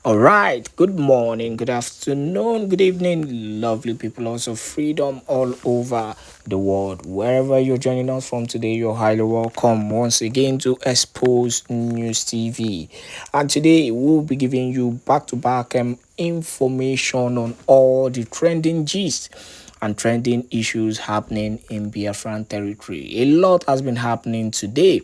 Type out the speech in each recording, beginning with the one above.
All right, good morning, good afternoon, good evening, lovely people also freedom all over the world. Wherever you're joining us from today, you're highly welcome once again to Expose News TV. And today we'll be giving you back to back information on all the trending gist and trending issues happening in Biafran territory. A lot has been happening today.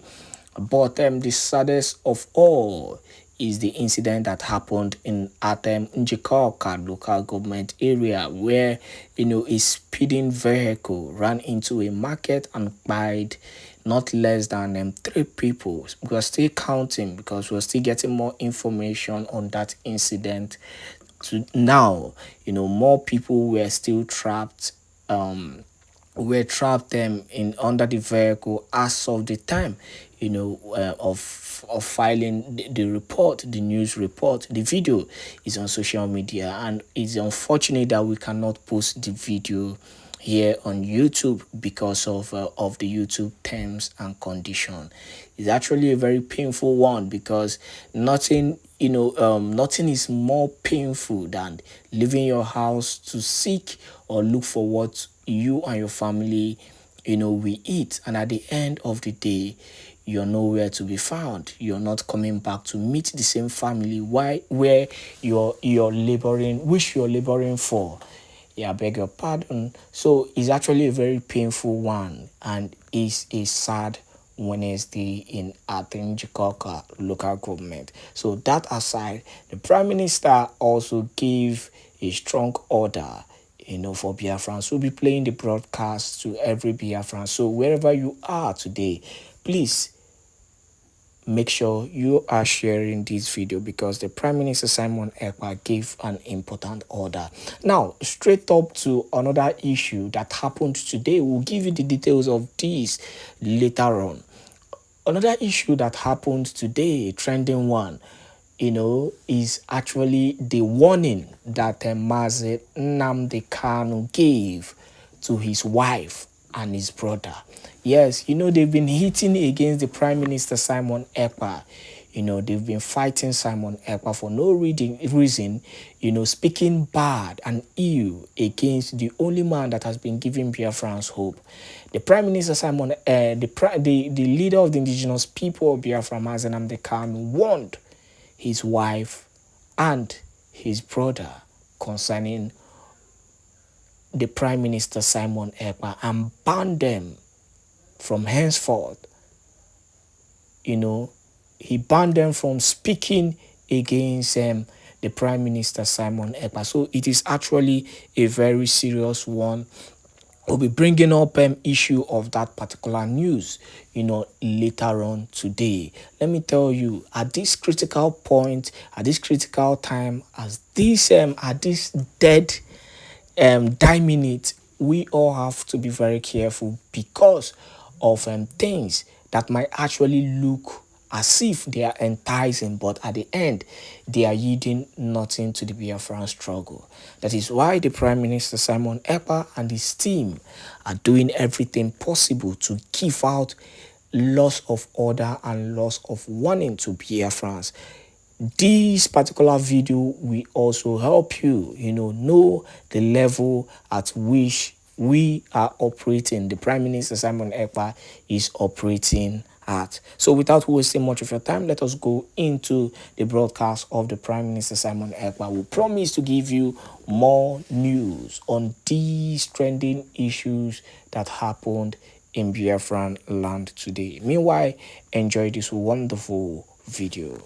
But the saddest of all is the incident that happened in Atem Njikoka local government area where a speeding vehicle ran into a market and died not less than three people. We're still counting because we're still getting more information on that incident. To now, more people were still trapped. In under the vehicle as of the time of filing the report, the news report. The video is on social media, and it's unfortunate that we cannot post the video here on YouTube because of the YouTube terms and condition. It's actually a very painful one because nothing is more painful than leaving your house to seek or look for what you and your family we eat, and at the end of the day you're nowhere to be found. You're not coming back to meet the same family where you're laboring, which you're laboring for. Yeah, I beg your pardon. So it's actually a very painful one, and is a sad Wednesday in Atinjikoka local government. So that aside, the Prime Minister also gave a strong order for Biafrans. We'll be playing the broadcast to every Biafran. So wherever you are today, please make sure you are sharing this video because the Prime Minister Simon Ekpa gave an important order. Now, straight up to another issue that happened today. We'll give you the details of this later on. Another issue that happened today, trending one, is actually the warning that Mazi Nnamdi Kanu gave to his wife and his brother. Yes, they've been hitting against the Prime Minister Simon Ekpa. They've been fighting Simon Ekpa for no reason, speaking bad and ill against the only man that has been giving Biafrans hope. The Prime Minister Simon, the leader of the indigenous people of Biafra, Mazi Nnamdi Kanu, warned his wife and his brother concerning the Prime Minister Simon Ekpa and banned them from henceforth. He banned them from speaking against the Prime Minister Simon Ekpa. So it is actually a very serious one. We'll be bringing up issue of that particular news, later on today. Let me tell you, at this critical point, at this critical time, at this dead die minute, we all have to be very careful because of things that might actually look as if they are enticing, but at the end, they are yielding nothing to the Biafran struggle. That is why the Prime Minister Simon Ekpa and his team are doing everything possible to give out loss of order and loss of warning to Biafrans. This particular video will also help you, know the level at which we are operating. The Prime Minister Simon Ekpa is operating at. So without wasting much of your time, let us go into the broadcast of the Prime Minister Simon Ekpa. We promise to give you more news on these trending issues that happened in Biafran land today. Meanwhile, enjoy this wonderful video.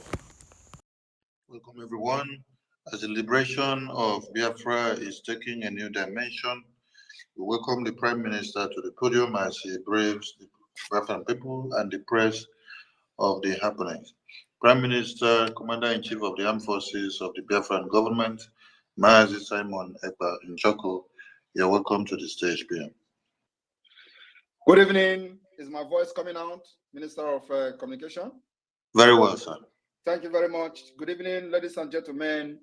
Welcome, everyone. As the liberation of Biafra is taking a new dimension, we welcome the Prime Minister to the podium as he braves the Biafran people and the press of the happenings. Prime Minister, Commander-in-Chief of the Armed Forces of the Biafran government, Mazi Simon Ekpa Njoko, you're welcome to the stage, PM. Good evening. Is my voice coming out, Minister of Communication? Very well, sir. Thank you very much. Good evening, ladies and gentlemen.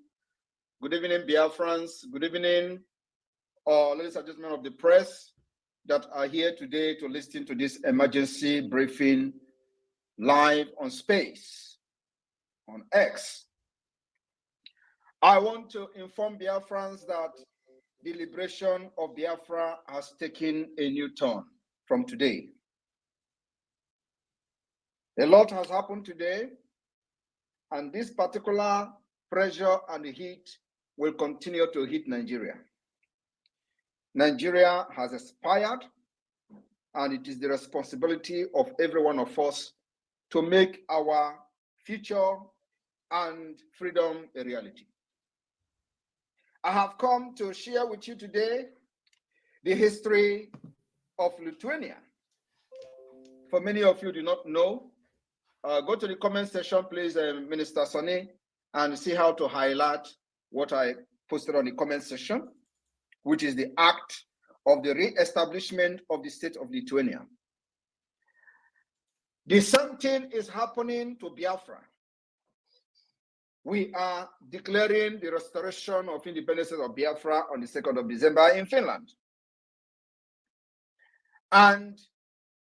Good evening, Biafrans. Good evening, ladies and gentlemen of the press that are here today to listen to this emergency briefing live on Space, on X. I want to inform Biafrans that the liberation of Biafra has taken a new turn from today. A lot has happened today, and this particular pressure and heat will continue to hit Nigeria. Nigeria has expired, and it is the responsibility of every one of us to make our future and freedom a reality. I have come to share with you today the history of Lithuania. For many of you do not know, go to the comment section, please, Minister Sonny, and see how to highlight what I posted on the comment section, which is the act of the re-establishment of the state of Lithuania. The same thing is happening to Biafra. We are declaring the restoration of independence of Biafra on the 2nd of December in Finland. And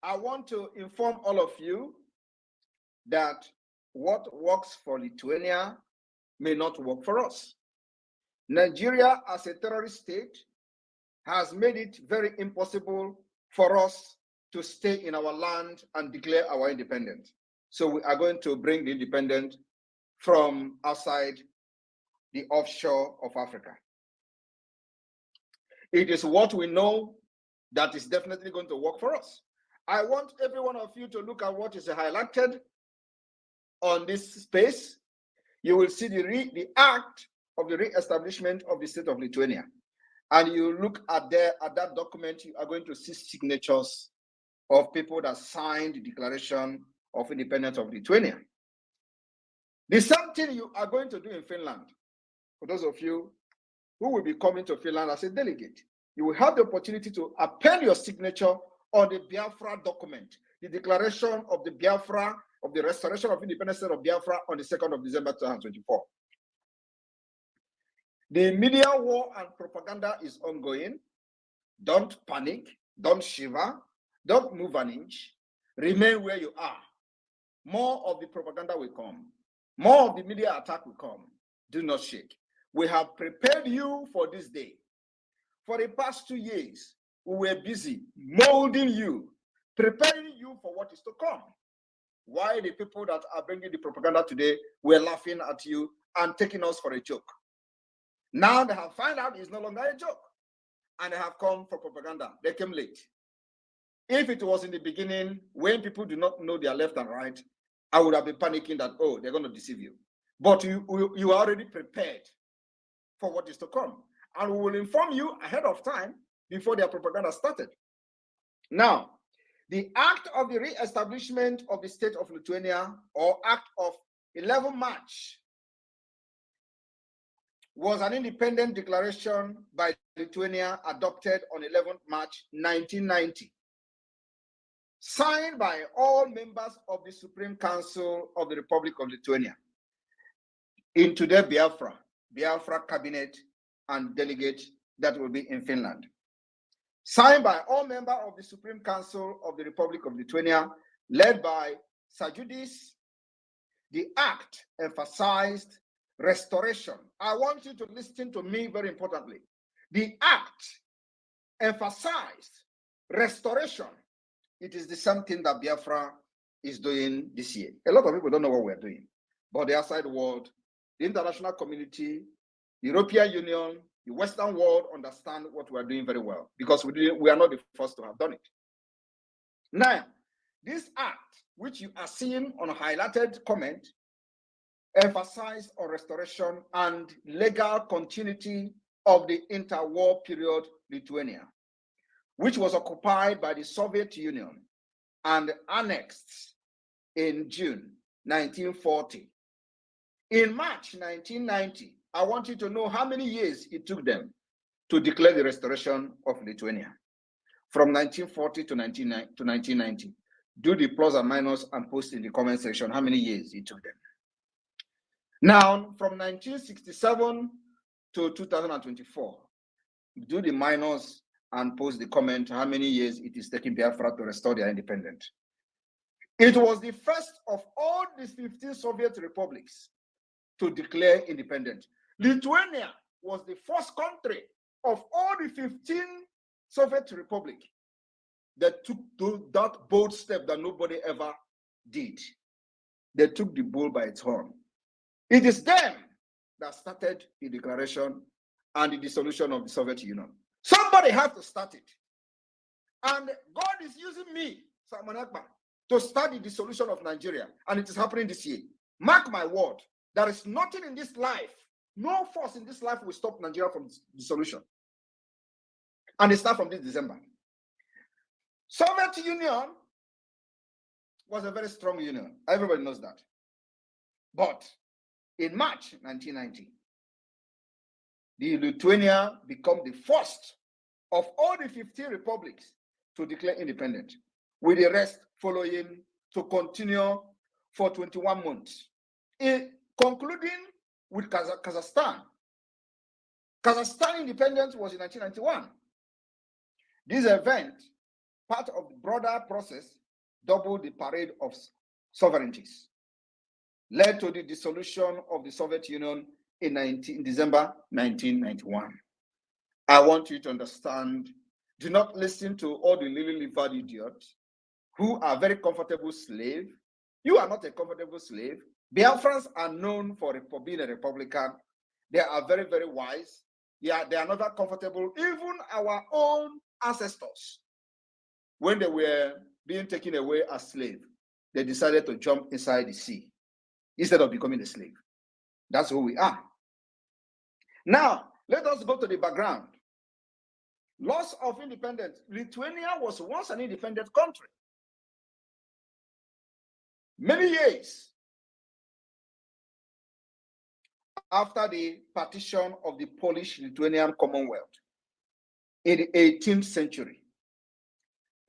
I want to inform all of you that what works for Lithuania may not work for us. Nigeria, as a terrorist state, has made it very impossible for us to stay in our land and declare our independence. So we are going to bring the independence from outside the offshore of Africa. It is what we know that is definitely going to work for us. I want every one of you to look at what is highlighted on this space. You will see the act of the re-establishment of the state of Lithuania. And you look at that document, you are going to see signatures of people that signed the Declaration of Independence of Lithuania. The same thing you are going to do in Finland. For those of you who will be coming to Finland as a delegate, you will have the opportunity to append your signature on the Biafra document, the Declaration of the Biafra, of the Restoration of Independence of Biafra on the 2nd of December 2024. The media war and propaganda is ongoing. Don't panic, don't shiver, don't move an inch. Remain where you are. More of the propaganda will come. More of the media attack will come. Do not shake. We have prepared you for this day. For the past 2 years, we were busy molding you, preparing you for what is to come. Why the people that are bringing the propaganda today were laughing at you and taking us for a joke. Now they have found out it's no longer a joke, and they have come for propaganda. They came late. If it was in the beginning, when people do not know their left and right, I would have been panicking that, oh, they're going to deceive you. But you are already prepared for what is to come. And we will inform you ahead of time before their propaganda started. Now, the act of the re-establishment of the state of Lithuania, or act of 11 March, was an independent declaration by Lithuania adopted on 11 March 1990. Signed by all members of the Supreme Council of the Republic of Lithuania, into the Biafra cabinet and delegate that will be in Finland. Signed by all members of the Supreme Council of the Republic of Lithuania, led by Søłdïèřś. The act emphasized restoration. I want you to listen to me very importantly. The act emphasized restoration. It is the same thing that Biafra is doing this year. A lot of people don't know what we're doing, but the outside world, the international community, the European Union, the Western world understand what we're doing very well, because we are not the first to have done it. Now, this act, which you are seeing on a highlighted comment, emphasized on restoration and legal continuity of the interwar period Lithuania, which was occupied by the Soviet Union and annexed in June 1940. In March 1990, I want you to know how many years it took them to declare the restoration of Lithuania. From 1940 to 1990. Do the plus and minus and post in the comment section how many years it took them. Now, from 1967 to 2024, do the minus and post the comment how many years it is taking Biafra to restore their independence. It was the first of all these 15 Soviet republics to declare independence. Lithuania was the first country of all the 15 Soviet republics that took that bold step that nobody ever did. They took the bull by its horn. It is them that started the declaration and the dissolution of the Soviet Union. Somebody has to start it. And God is using me, Simon Ekman, to start the dissolution of Nigeria. And it is happening this year. Mark my word, there is nothing in this life, no force in this life will stop Nigeria from dissolution. And it starts from this December. Soviet Union was a very strong union. Everybody knows that. But in March 1990, the Lithuania became the first of all the 15 republics to declare independent, with the rest following to continue for 21 months, concluding with Kazakhstan. Kazakhstan independence was in 1991. This event, part of the broader process, doubled the parade of sovereignties, led to the dissolution of the Soviet Union in December 1991. I want you to understand, do not listen to all the lily-livered idiots who are very comfortable slaves. You are not a comfortable slave. Biafrans are known for being a Republican. They are very, very wise. Yeah, they are not that comfortable. Even our own ancestors, when they were being taken away as slaves, they decided to jump inside the sea instead of becoming a slave. That's who we are. Now, let us go to the background. Loss of independence. Lithuania was once an independent country. Many years after the partition of the Polish-Lithuanian Commonwealth in the 18th century,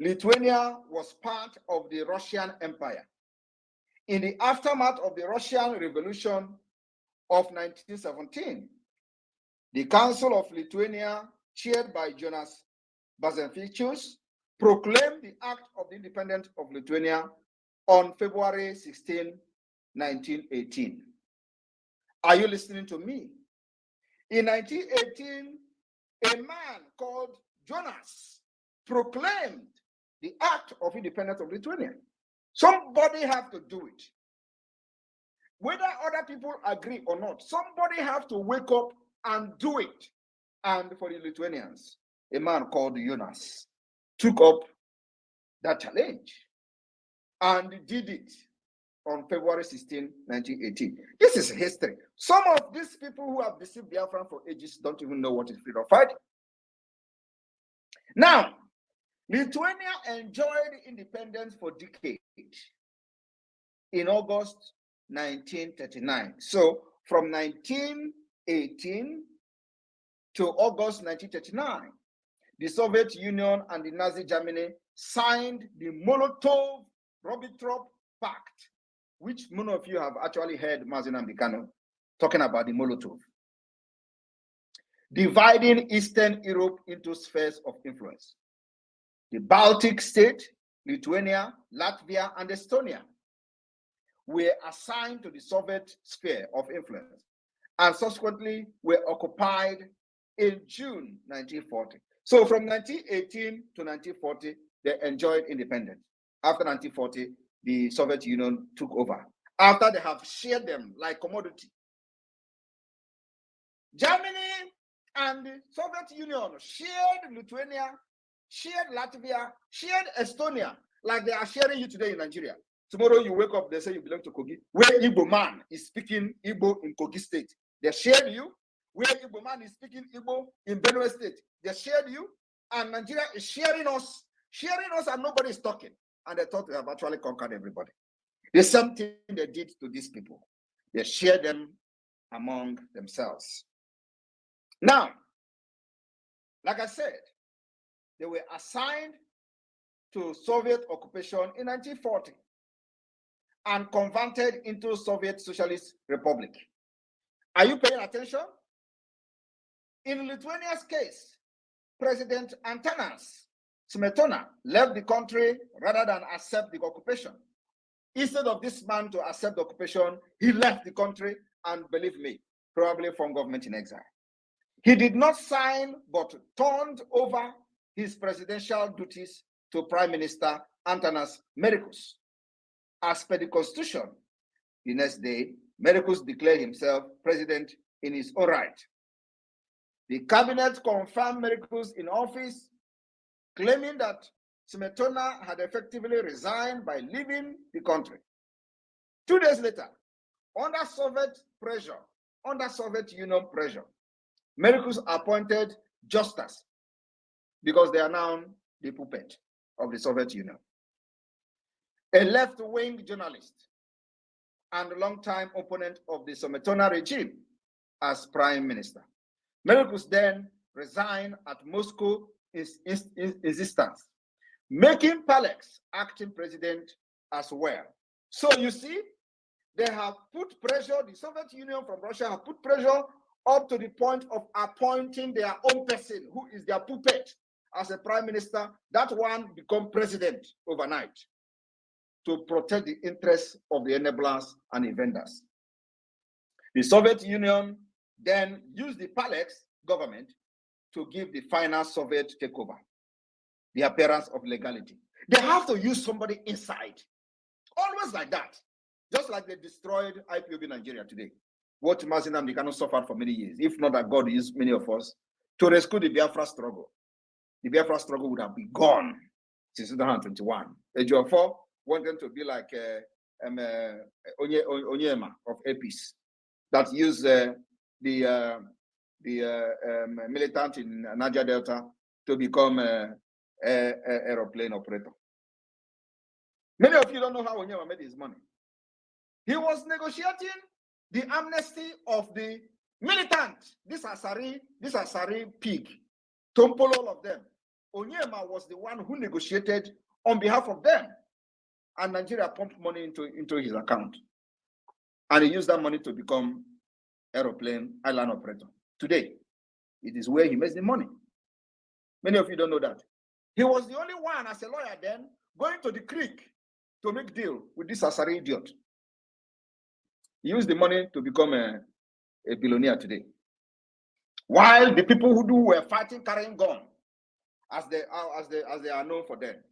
Lithuania was part of the Russian Empire. In the aftermath of the Russian Revolution of 1917, the Council of Lithuania, chaired by Jonas Bazenfichus, proclaimed the Act of the Independence of Lithuania on February 16, 1918. Are you listening to me? In 1918, a man called Jonas proclaimed the Act of Independence of Lithuania. Somebody have to do it. Whether other people agree or not, somebody have to wake up and do it. And for the Lithuanians, a man called Jonas took up that challenge and did it on February 16, 1918. This is history. Some of these people who have deceived Biafran for ages don't even know what is freedom fighting. Now, Lithuania enjoyed independence for decades in August 1939. So from 1918 to August 1939, the Soviet Union and the Nazi Germany signed the Molotov-Ribbentrop Pact, which many of you have actually heard Mazen Ambikano talking about the Molotov, dividing Eastern Europe into spheres of influence. The Baltic state, Lithuania, Latvia, and Estonia were assigned to the Soviet sphere of influence and subsequently were occupied in June 1940. So from 1918 to 1940, they enjoyed independence. After 1940, the Soviet Union took over. After they have shared them like commodity. Germany and the Soviet Union shared Lithuania, shared Latvia, shared Estonia, like they are sharing you today in Nigeria. Tomorrow you wake up, they say you belong to Kogi. Where Igbo man is speaking Igbo in Kogi state, they shared you. Where Igbo man is speaking Igbo in Benue state, they shared you. And Nigeria is sharing us, and nobody is talking. And they thought they have actually conquered everybody. The same thing they did to these people. They shared them among themselves. Now, like I said, they were assigned to Soviet occupation in 1940 and converted into Soviet Socialist Republic. Are you paying attention? In Lithuania's case, President Antanas Smetona left the country rather than accept the occupation. Instead of this man to accept the occupation, he left the country, and believe me, probably from government in exile. He did not sign, but turned over his presidential duties to Prime Minister Antanas Mericus. As per the Constitution, the next day, Mericus declared himself president in his own right. The cabinet confirmed Mericus in office, claiming that Smetona had effectively resigned by leaving the country. 2 days later, under Soviet Union pressure, Mericus appointed Justus, because they are now the puppet of the Soviet Union, a left-wing journalist and longtime opponent of the Smetona regime, as prime minister. Mericus then resigned at Moscow insistence, making Barracks acting president as well. So you see, they have put pressure, the Soviet Union from Russia have put pressure up to the point of appointing their own person, who is their puppet, as a prime minister. That one become president overnight to protect the interests of the enablers and inventors. The Soviet Union then used the Barracks government to give the final Soviet takeover the appearance of legality. They have to use somebody inside, always like that, just like they destroyed IPOB Nigeria today. What Mazinam they cannot suffer for many years, if not that God used many of us to rescue the Biafra struggle. The Biafra struggle would have been gone since 2021. Ejiofor wanted to be like Onyema of APIS that used the militant in Niger Delta to become a aeroplane operator. Many of you don't know how Onyema made his money. He was negotiating the amnesty of the militant, this Asari pig, Tompolo, all of them. Onyema was the one who negotiated on behalf of them, and Nigeria pumped money into his account, and he used that money to become aeroplane island operator. Today, it is where he makes the money. Many of you don't know that. He was the only one, as a lawyer then, going to the creek to make deal with this Asari idiot. He used the money to become a billionaire today. While the people who were fighting, carrying gun, as they are known for them,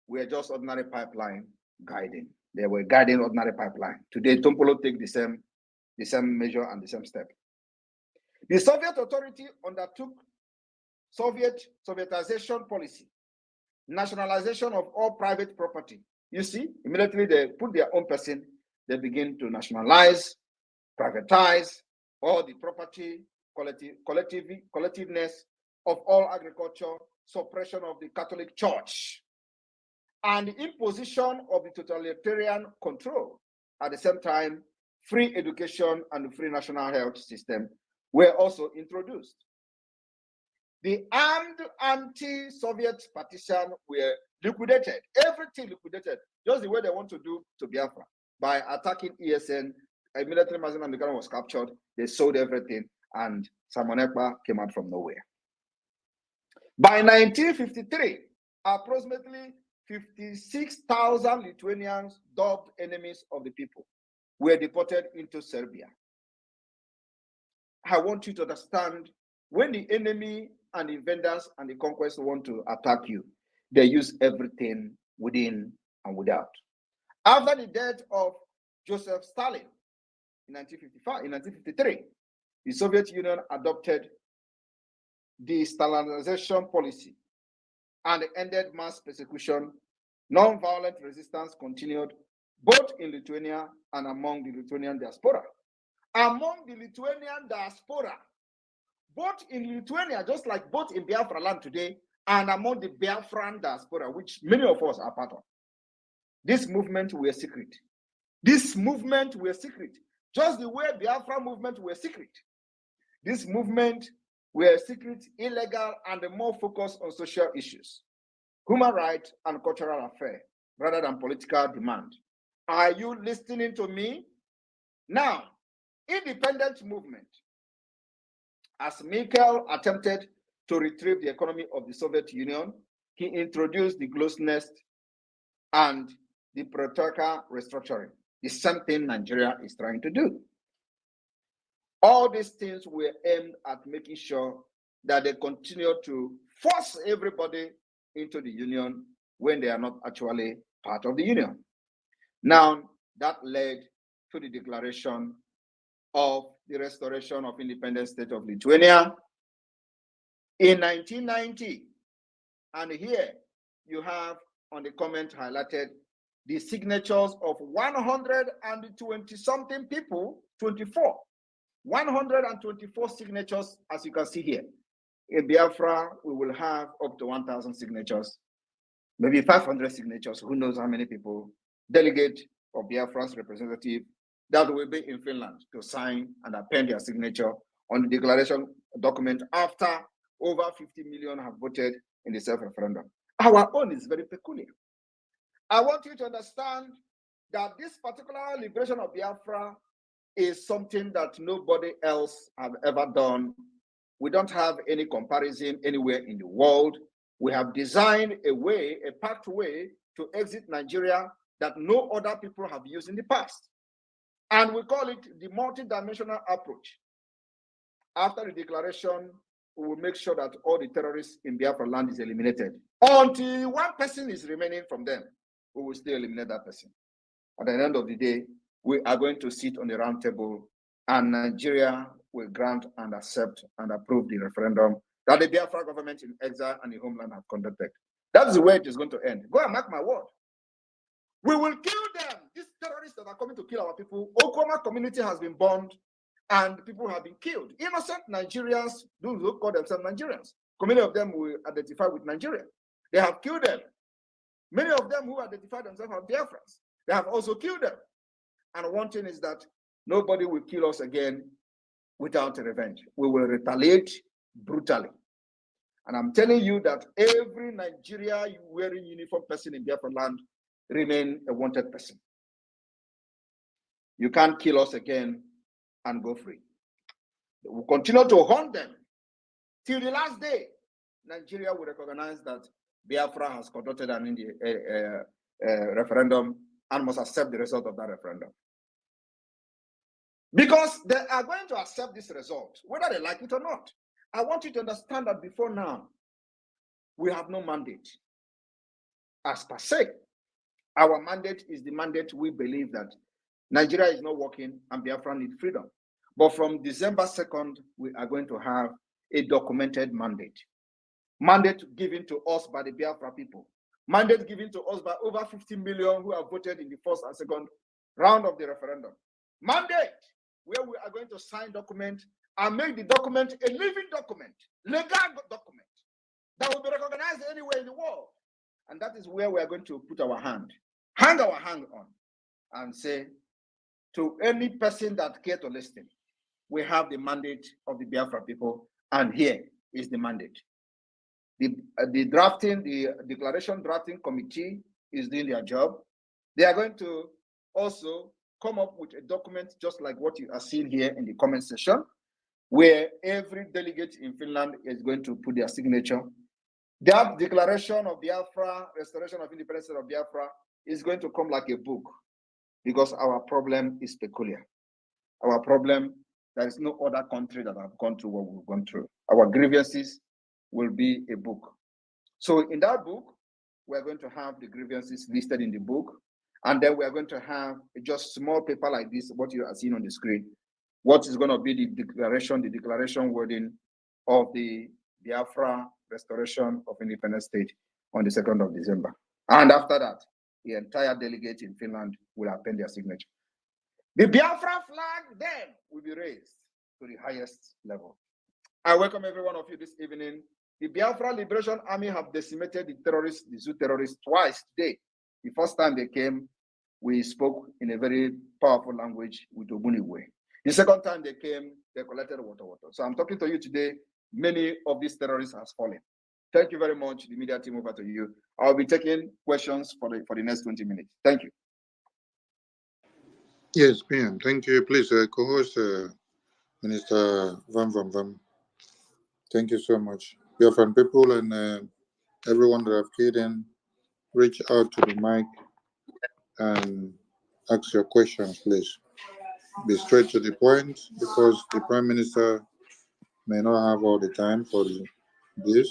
were just ordinary pipeline guiding. They were guiding ordinary pipeline. Today, Tompolo take the same measure and the same step. The Soviet authority undertook Sovietization policy, nationalization of all private property. You see, immediately they put their own person, they begin to nationalize, privatize all the property, collectiveness of all agriculture, suppression of the Catholic Church, and the imposition of the totalitarian control. At the same time, free education and free national health system were also introduced. The armed anti-Soviet partisan were liquidated, everything liquidated, just the way they want to do to Biafra. By attacking ESN, a military Mazen American was captured, they sold everything, and Simon Ekpa came out from nowhere. By 1953, approximately 56,000 Lithuanians, dubbed enemies of the people, were deported into Serbia. I want you to understand, when the enemy and the invaders and the conquest want to attack you, they use everything within and without. After the death of Joseph Stalin in 1953, the Soviet Union adopted the Stalinization policy and ended mass persecution. Non-violent resistance continued both in Lithuania and among the Lithuanian diaspora. Among the Lithuanian diaspora, both in Lithuania, just like both in Biafraland today, and among the Biafran diaspora, which many of us are part of. This movement were secret. This movement were secret. Just the way Biafra movement were secret. This movement were secret, illegal, and more focused on social issues, human rights, and cultural affairs, rather than political demand. Are you listening to me? Now, independent movement. As Mikhail attempted to retrieve the economy of the Soviet Union, he introduced the Glasnost and the Perestroika restructuring, the same thing Nigeria is trying to do. All these things were aimed at making sure that they continue to force everybody into the union when they are not actually part of the union. Now, that led to the declaration of the restoration of independent state of Lithuania in 1990. And here you have on the comment highlighted the signatures of 120 something people, 124 signatures, as you can see here. In Biafra, we will have up to 1,000 signatures, maybe 500 signatures, who knows how many people, delegate or Biafra's representative that will be in Finland to sign and append their signature on the declaration document after over 50 million have voted in the self-referendum. Our own is very peculiar. I want you to understand that this particular liberation of Biafra is something that nobody else have ever done. We don't have any comparison anywhere in the world. We have designed a way, a pathway to exit Nigeria that no other people have used in the past. And we call it the multidimensional approach. After the declaration, we will make sure that all the terrorists in Biafraland is eliminated. Until one person is remaining from them, we will still eliminate that person. At the end of the day, we are going to sit on the round table and Nigeria will grant and accept and approve the referendum that the Biafra government in exile and the homeland have conducted. That is the way it is going to end. Go and mark my word. We will kill them. These terrorists that are coming to kill our people. Okoma community has been bombed and people have been killed. Innocent Nigerians, those who call themselves Nigerians, many of them will identify with Nigeria. They have killed them. Many of them who identify themselves as Biafrans, they have also killed them. And one thing is that nobody will kill us again without revenge. We will retaliate brutally. And I'm telling you that every Nigeria wearing uniform person in Biafraland remain a wanted person. You can't kill us again and go free. We'll continue to hunt them till the last day. Nigeria will recognize that Biafra has conducted an referendum and must accept the result of that referendum. Because they are going to accept this result, whether they like it or not. I want you to understand that before now, we have no mandate. As per se, our mandate is the mandate we believe that Nigeria is not working and Biafra needs freedom. But from December 2nd, we are going to have a documented mandate. Mandate given to us by the Biafra people. Mandate given to us by over 50 million who have voted in the first and second round of the referendum. Mandate where we are going to sign document and make the document a living document, legal document that will be recognized anywhere in the world. And that is where we are going to put our hand, hang our hand on, and say to any person that care to listen, we have the mandate of the Biafra people, and here is the mandate. The declaration drafting committee is doing their job. They are going to also come up with a document just like what you are seeing here in the comment section, where every delegate in Finland is going to put their signature. That declaration of Biafra, restoration of independence of Biafra, is going to come like a book, because our problem is peculiar. Our problem, there is no other country that have gone through what we've gone through. Our grievances will be a book. So in that book, we're going to have the grievances listed in the book, and then we're going to have just small paper like this, what you are seeing on the screen, what is going to be the declaration wording of the Biafra restoration of independent state on the 2nd of December. And after that, the entire delegate in Finland will append their signature. The Biafra flag then will be raised to the highest level. I welcome every one of you this evening. The Biafra Liberation Army have decimated the terrorists, the Zoo terrorists, twice today. The first time they came, we spoke in a very powerful language with Ogbunigwe. The second time they came, they collected water. So I'm talking to you today. Many of these terrorists have fallen. Thank you very much. The media team, over to you. I'll be taking questions for the next 20 minutes. Thank you. Yes, PM. Thank you. Please, co-host Minister Vam. Thank you so much. Biafran people and everyone that have keyed in, reach out to the mic and ask your questions, please. be straight to the point because the Prime Minister may not have all the time for this.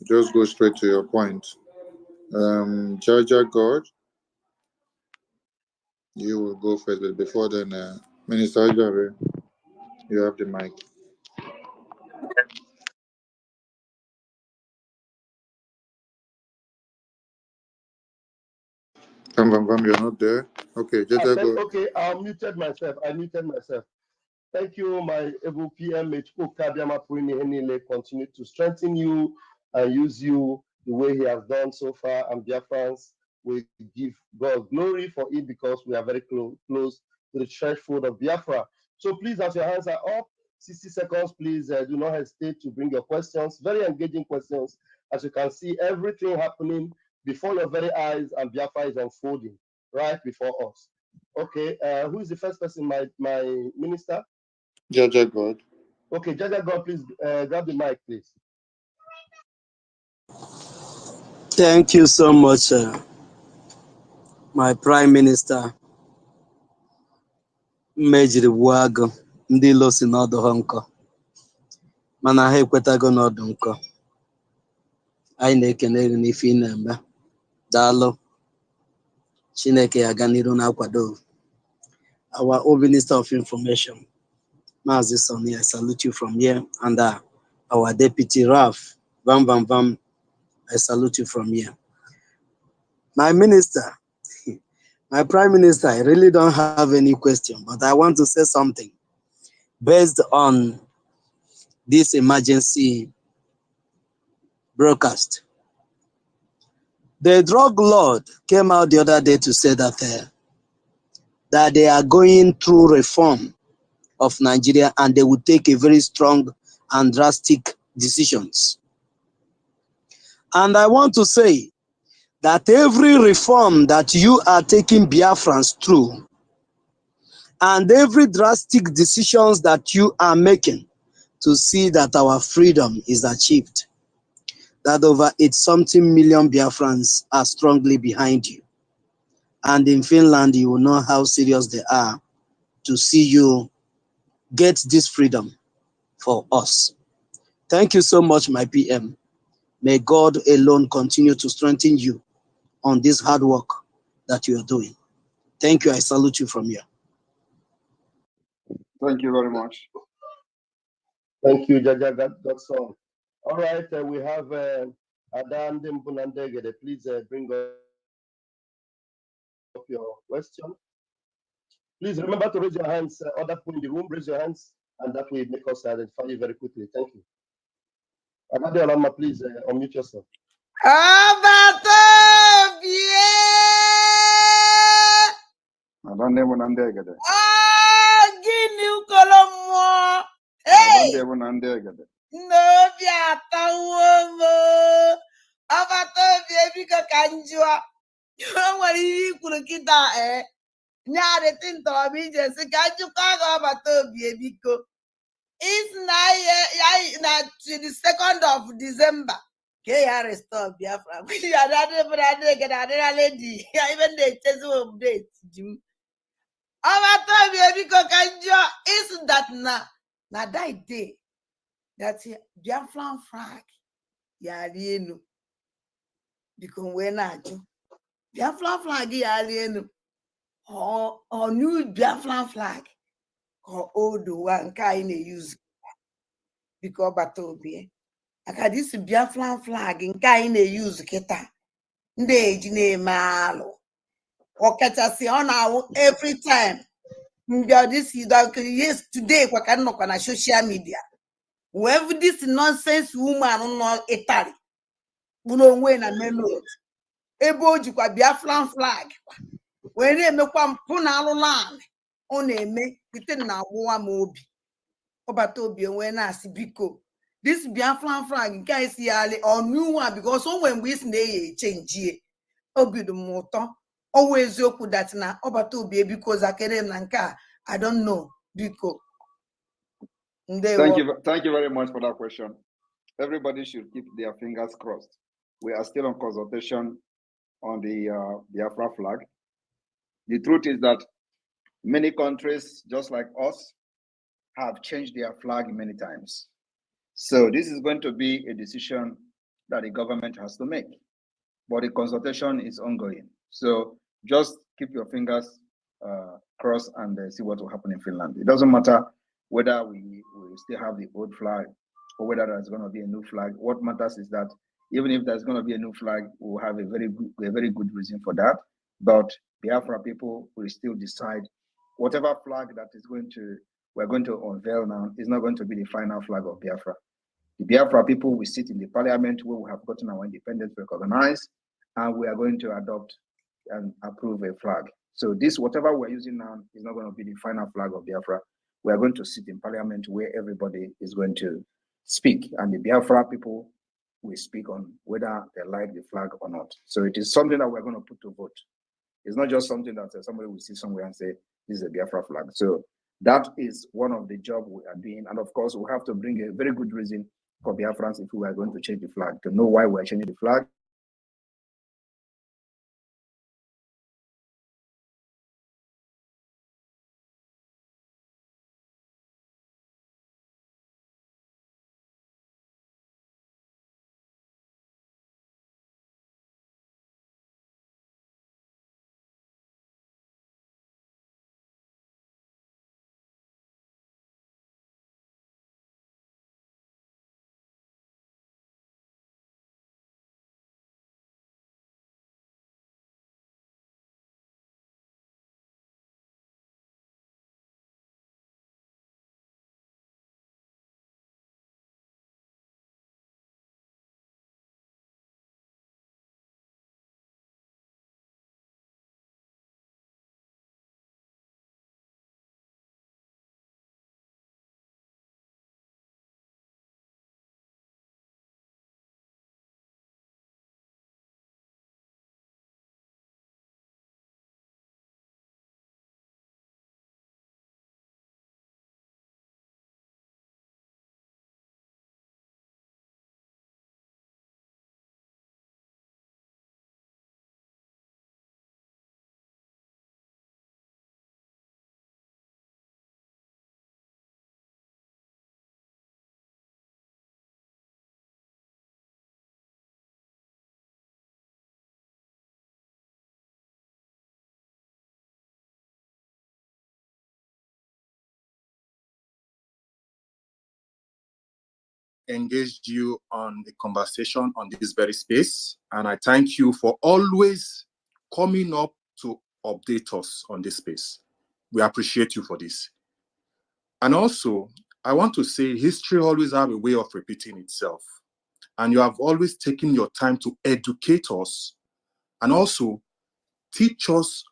Just go straight to your point. Jaja God, you will go first, but before then, Minister Ajare, you have the mic. You're not there. Okay, Jaja God. Okay, I muted myself. Thank you, my able PM. Continue to strengthen you and use you the way he has done so far. And Biafrans, we give God glory for it because we are very close to the threshold of Biafra. So please, as your hands are up, 60 seconds, please do not hesitate to bring your questions. Very engaging questions. As you can see, everything happening before your very eyes, and Biafra is unfolding right before us. Okay, who is the first person? My minister? Jaja God. Okay, Jaja God, please grab the mic, please. Thank you so much, my Prime Minister. Mmejiri Buago, ndị ilo si n'ọdụ ha nkọ, mana ha ekwetago n'ọdụ nkọ. Anyị na-ekene gị n'ife ị na-eme. Daalụ. Chineke ya ga n'iru na-akwado. Our own Minister of Information, Maazị Sonny, I salute you from here, and our Deputy Raf, Vam, I salute you from here. My Minister, my Prime Minister, I really don't have any question, but I want to say something based on this emergency broadcast. The drug lord came out the other day to say that they are going through reform of Nigeria and they will take a very strong and drastic decisions. And I want to say that every reform that you are taking Biafrans through and every drastic decisions that you are making to see that our freedom is achieved, that over 8-something million Biafrans are strongly behind you. And in Finland, you will know how serious they are to see you get this freedom for us. Thank you so much, my PM. May God alone continue to strengthen you on this hard work that you are doing. Thank you. I salute you from here. Thank you very much. Thank you, Jaja Godson. All right, we have Adan Dimbunandegede. Please bring up your question. Please remember to raise your hands. Other people in the room, raise your hands, and that will make us identify you very quickly. Thank you. Another Alama, please unmute yourself. It's now the 2nd of December. Restore Biafra. Even the update. Isn't that now that day that Biafran flag yalienu because we're not Biafran flag yalienu or new Biafran flag or old one kind of use because Batobie. Aka this Biafran flag in kind of use kita nde ejine malo okachasi on our every time. This is yes today we can knock on social media. Whoever this nonsense woman on Italy, we don't win a memo. Ebo jukwa Biafran flag. When they make one punalo land on a me within na wa mobi. Obatobi when I see biko. This Biafran flag guys yali or new one because when we say change ye. Obi the motor. Always yoku that na Obatobi because I can't nanka. I don't know because. Thank you very much for that question. Everybody should keep their fingers crossed. We are still on consultation on the Biafra flag. The truth is that Many countries, just like us, have changed their flag many times. So this is going to be a decision that the government has to make. But the consultation is ongoing. So just keep your fingers crossed and see what will happen in Finland. It doesn't matter whether we still have the old flag or whether there's going to be a new flag. What matters is that even if there's going to be a new flag, we'll have a very good reason for that. But Biafra people will still decide whatever flag that we're going to unveil now is not going to be the final flag of Biafra. The Biafra people will sit in the parliament where we have gotten our independence recognized, and we are going to adopt and approve a flag. So this, whatever we're using now, is not going to be the final flag of Biafra. We are going to sit in parliament where everybody is going to speak, and the Biafra people will speak on whether they like the flag or not. So it is something that we're going to put to vote. It's not just something that somebody will see somewhere and say, this is a Biafra flag. So that is one of the jobs we are doing. And of course, we have to bring a very good reason for Biafrans if we are going to change the flag, to know why we're changing the flag. Engaged you on the conversation on this very space, and I thank you for always coming up to update us on this space. We appreciate you for this. And also, I want to say history always have a way of repeating itself, and you have always taken your time to educate us and also teach us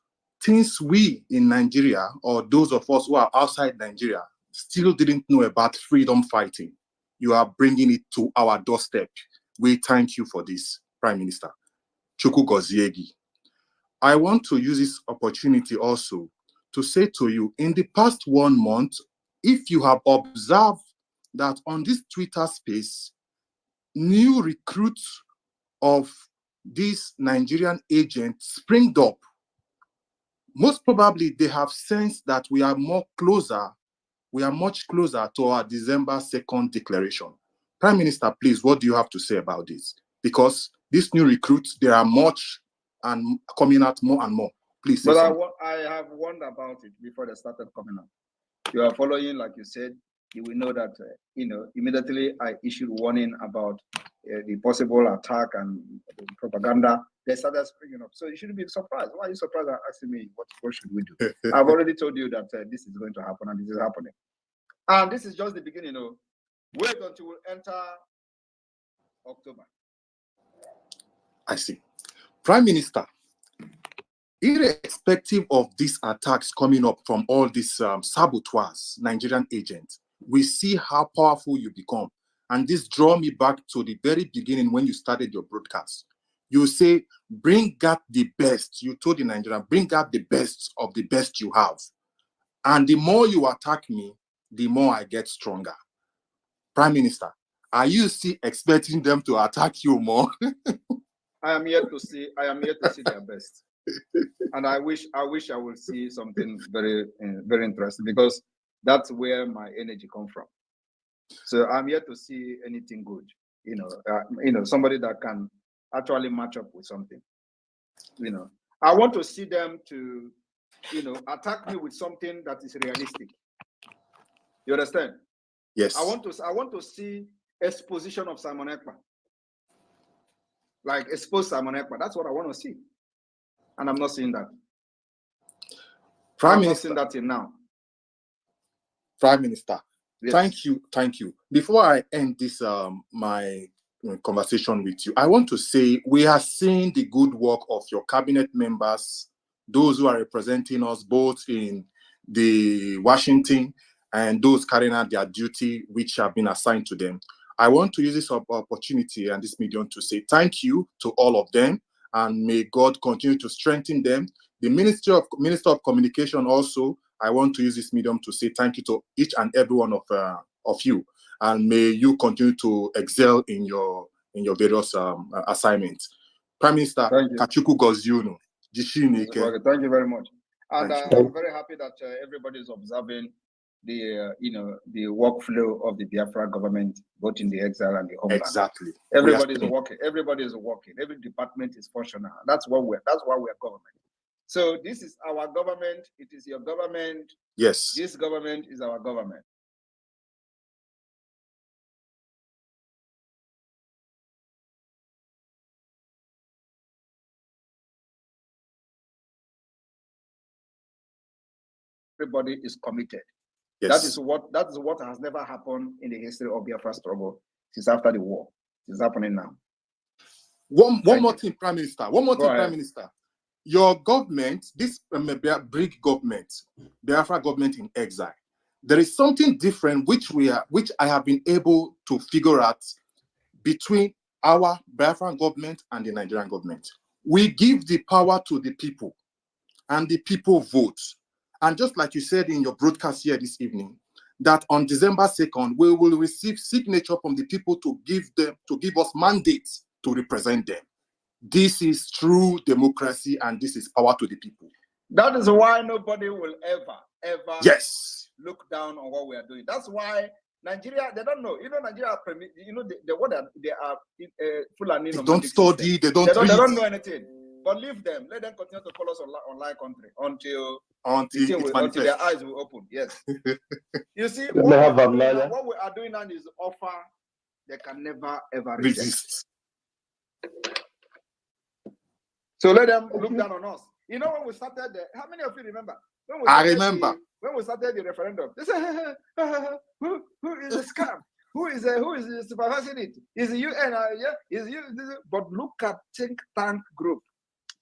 things we in Nigeria, or those of us who are outside Nigeria, still didn't know about freedom fighting. You are bringing it to our doorstep. We thank you for this, Prime Minister. Chukwu gozie gi. I want to use this opportunity also to say to you, in the past 1 month, if you have observed that on this Twitter space, new recruits of this Nigerian agent springed up. Most probably they have sensed that we are much closer to our December 2nd declaration. Prime Minister, please, what do you have to say about this? Because these new recruits, there are much and coming out more and more. Please say something. I have wondered about it before they started coming out. You are following, like you said, you will know that, immediately I issued warning about the possible attack and the propaganda. They started springing up. So you shouldn't be surprised. Why are you surprised at asking me what should we do? I've already told you that this is going to happen and this is happening. And this is just the beginning. Wait until we enter October. I see. Prime Minister, irrespective of these attacks coming up from all these saboteurs, Nigerian agents, we see how powerful you become. And this draws me back to the very beginning when you started your broadcast. You say, bring out the best. You told the Nigerian, bring out the best of the best you have. And the more you attack me, the more I get stronger. Prime Minister, are you still expecting them to attack you more? I am here to see their best. And I wish I will see something very, very interesting, because that's where my energy comes from. So I'm here to see anything good, somebody that can actually match up with something. I want to see them to, attack me with something that is realistic. You understand? Yes. I want to see exposition of Simon Ekpa. Like expose Simon Ekpa. That's what I want to see. And I'm not seeing that. Prime I'm Minister, not seeing that till now. Prime Minister, Yes. thank you. Before I end this my conversation with you, I want to say we are seeing the good work of your cabinet members, those who are representing us both in the Washington and those carrying out their duty which have been assigned to them. I want to use this opportunity and this medium to say thank you to all of them, and may God continue to strengthen them. The Minister of Communication also, I want to use this medium to say thank you to each and every one of you, and may you continue to excel in your various assignments. Prime Minister, Kachuku Goziuno. Thank you very much. And I'm very happy that everybody is observing the the workflow of the Biafra government, both in the exile and the homeland. Exactly. Everybody is working. Everybody is working. Every department is functional. That's why we're government. So this is our government. It is your government. Yes. This government is our government. Everybody is committed. Yes. That is what has never happened in the history of Biafra struggle since after the war. It's happening now. One more thing, Prime Minister. Prime Minister. Your government, this big government, Biafra government in exile, there is something different which I have been able to figure out between our Biafran government and the Nigerian government. We give the power to the people, and the people vote. And just like you said in your broadcast here this evening, that on December 2nd, we will receive signature from the people to give us mandates to represent them. This is true democracy, and this is power to the people. That is why nobody will ever look down on what we are doing. That's why Nigeria, they don't know. Nigeria, they are Fulani. They don't study, they don't know anything. But leave them. Let them continue to call us online country until their eyes will open. Yes. You see, what we are doing now is offer they can never ever resist. So let them look down on us. When we started how many of you remember? I remember. When we started the referendum, they said, who is a scam? Who is supervising it? Is the UN? Is you? But look at think tank group,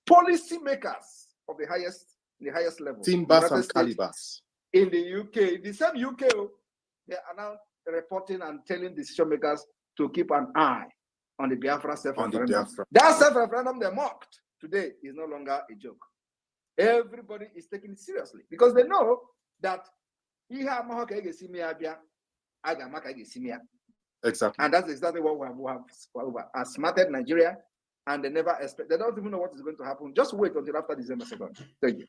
policy makers of the highest level. Timbers and calibers. In the UK, the same UK, they are now reporting and telling decision makers to keep an eye on the Biafra self-referendum. That self-referendum they mocked today is no longer a joke. Everybody is taking it seriously because they know that exactly. And that's exactly what we have smarted Nigeria, and they never expect. They don't even know what is going to happen. Just wait until after December 2nd. Thank you.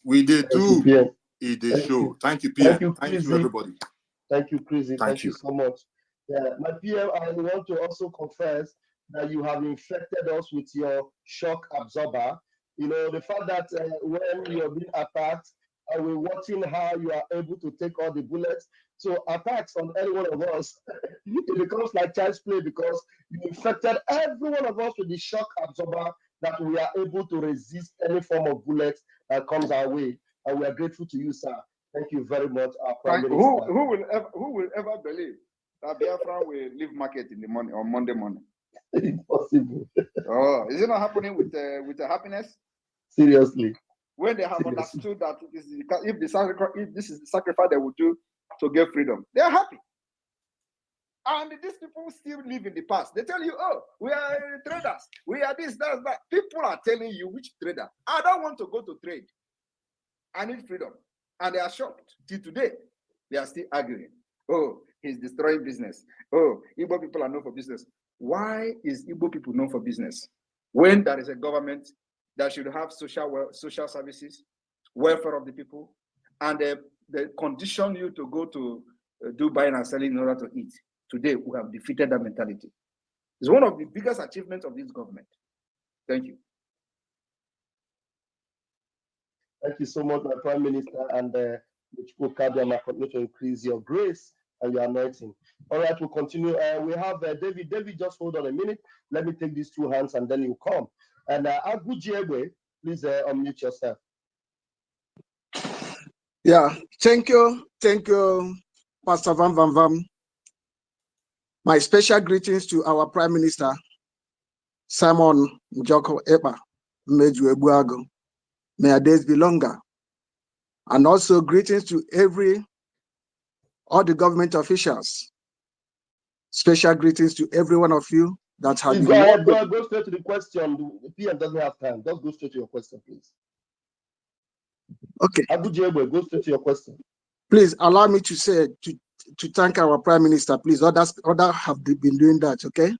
We did too. It is show. Thank you, PM. Thank you, everybody. Thank you, Chrissy. Thank you so much. Yeah, my PM, I want to also confess that you have infected us with your shock absorber. The fact that when you're being attacked, and we're watching how you are able to take all the bullets. So attacks on any one of us, it becomes like child's play because you infected every one of us with the shock absorber that we are able to resist any form of bullet that comes our way. And we are grateful to you, sir. Thank you very much, our Prime Minister. Who will ever believe that Biafra will leave market in the morning on Monday morning? Impossible. Oh, is it not happening with the happiness? Seriously. When they have understood that if this is the sacrifice they will do to get freedom, they are happy. And these people still live in the past. They tell you, oh, we are traders. We are this, that. People are telling you which trader. I don't want to go to trade. I need freedom. And they are shocked. Till today, they are still arguing. Oh, he's destroying business. Oh, Igbo people are known for business. Why is Igbo people known for business? When there is a government that should have social services, welfare of the people, and they condition you to go to do buying and selling in order to eat. Today, we have defeated that mentality. It's one of the biggest achievements of this government. Thank you. Thank you so much, my Prime Minister, and which will continue to increase your grace and your anointing. All right, we'll continue. We have David. David, just hold on a minute. Let me take these two hands and then you come. And Ğünmên, please unmute yourself. Yeah, thank you, Pastor Van Van Van. My special greetings to our Prime Minister, Simon Njoko Ekpa Mmeju Ebuago. May our days be longer. And also greetings to all the government officials. Special greetings to every one of you that have been. Go ahead, go straight to the question. The PM doesn't have time. Just go straight to your question, please. Okay. Ğünmên, go straight to your question. Please allow me to say to thank our Prime Minister. Please, others have been doing that. Okay.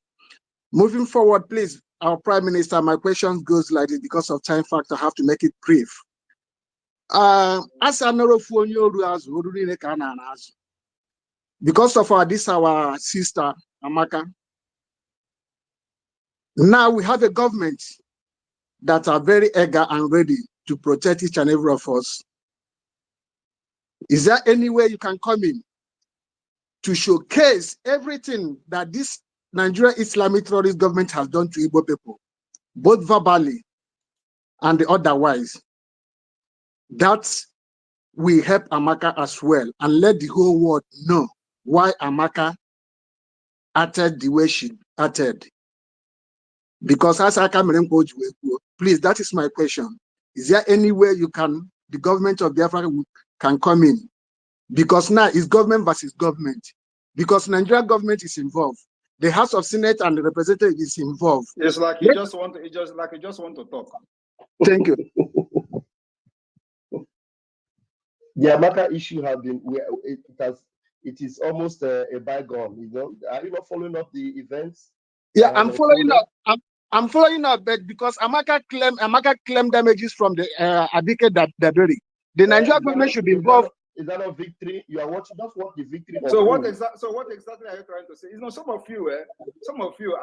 Moving forward, please, our Prime Minister. My question goes like this because of time factor. I have to make it brief. As because of our sister Amaka. Now we have a government that are very eager and ready to protect each and every of us. Is there any way you can come in to showcase everything that this Nigeria Islamic terrorist government has done to Igbo people, both verbally and otherwise? That will help Amaka as well and let the whole world know why Amaka acted the way she acted. Because as I come in, please, that is my question. Is there any way the government of Biafra can come in? Because now it's government versus government. Because Nigeria government is involved. The House of Senate and the representative is involved. It's like you just want to talk. Thank you. The Amaka issue has been it is almost a bygone. You know, are you not following up the events? Yeah, I'm following up. I'm following up, but because Amaka claimed damages from the Abike Daberi. The Nigerian government should be involved. Is that a victory? You are watching. Just what the victory. So what exactly are you trying to say? You know, some of you, I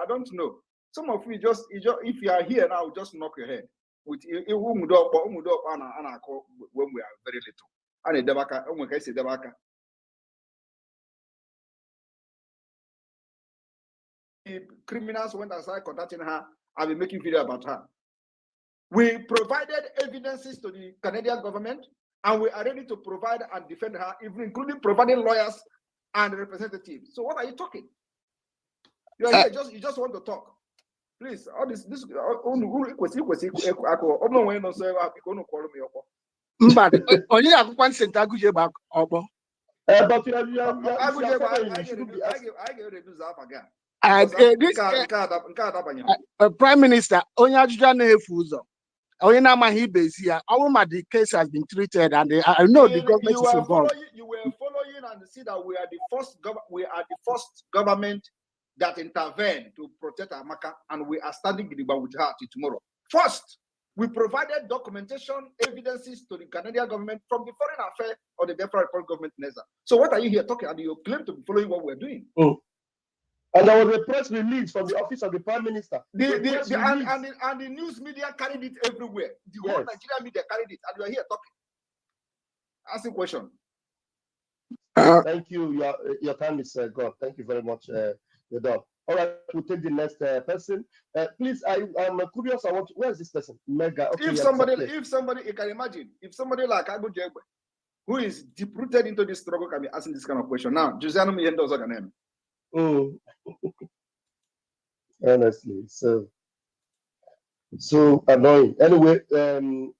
don't know. Some of you just if you are here now, just knock your head with when we are very little. And Debaka, criminals went aside contacting her and be making video about her. We provided evidences to the Canadian government, and we are ready to provide and defend her, even including providing lawyers and representatives. So what are you talking? You are here, you just want to talk. Please, all this but Prime Minister, the case has been treated, and I know the government is involved. You were following and see that we are the first government that intervened to protect Amaka, and we are standing with her till tomorrow. First, we provided documentation, evidences to the Canadian government from the Foreign Affairs or the Biafra government. So what are you here talking about? You claim to be following what we're doing. And there was a press release from the office of the Prime Minister. And the news media carried it everywhere. The whole Nigeria media carried it, and you are here talking. Ask a question. Thank you. Your time is gone. Thank you very much. You're done. All right, we'll take the next person. Please, I'm curious. Where is this person? Mega. Okay, if somebody, you can imagine, if somebody like Ğünmên, who is deep-rooted into this struggle, can be asking this kind of question. Now, Josiano Miyendo Zaganem. Honestly, so annoying. Anyway,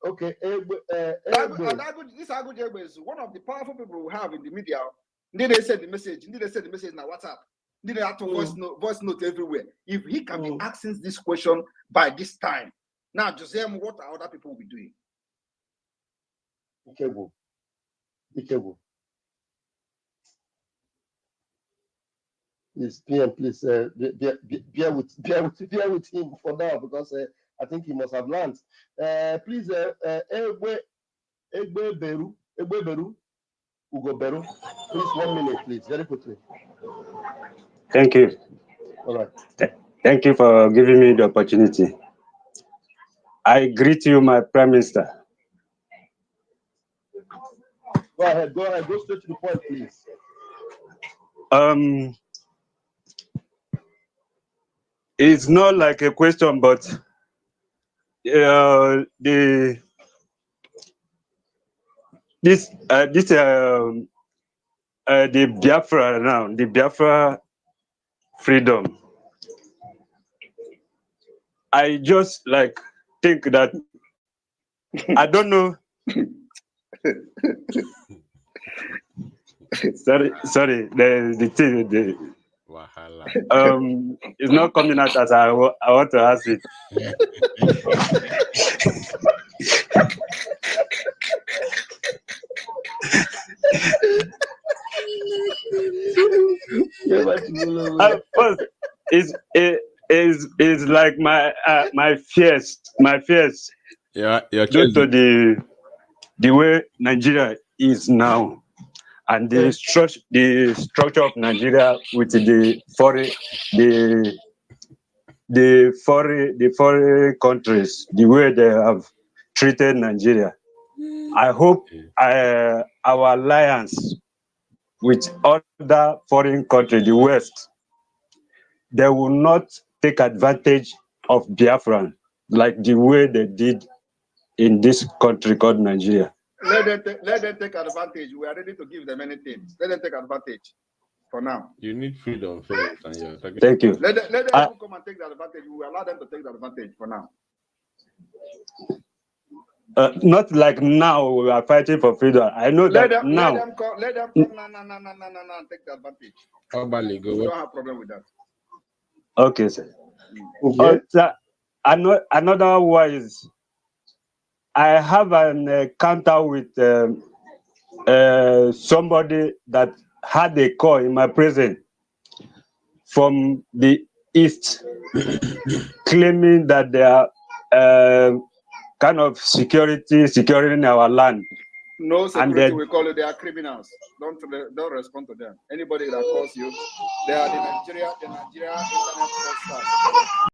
okay. This Ğünmên is one of the powerful people we have in the media. They send the message. They send the message now. WhatsApp. They have to voice note everywhere. If he can be asking this question by this time, now Josiane, what are other people will be doing? Ikegwu. Please, PM, please bear with him for now, because I think he must have learned. Please, Egbe Beru, Ugo Beru. Please, 1 minute, please, very quickly. Thank you. All right. Thank you for giving me the opportunity. I greet you, my Prime Minister. Go ahead, go straight to the point, please. It's not like a question, but the Biafra now, the Biafra freedom. I just like think that I don't know. sorry, the thing, it's not coming out as I want to ask it. First, is like my fears. Yeah, due to the way Nigeria is now, and the structure of Nigeria with the foreign countries, the way they have treated Nigeria. I hope our alliance with other foreign countries, the West, they will not take advantage of Biafran like the way they did in this country called Nigeria. Let them take advantage. We are ready to give them anything. Let them take advantage for now. You need freedom first. And you're talking. Thank you. Let them come and take the advantage. We will allow them to take the advantage for now. Not like now we are fighting for freedom. I know Let that them, now. Let them come now, and take the advantage. We don't have problem with that. Okay, sir. Okay. Another one is I have an encounter with somebody that had a call in my prison from the east, claiming that they are kind of securing our land. No security, we call it. They are criminals. Don't respond to them. Anybody that calls you, they are the Nigeria Internet fraudsters.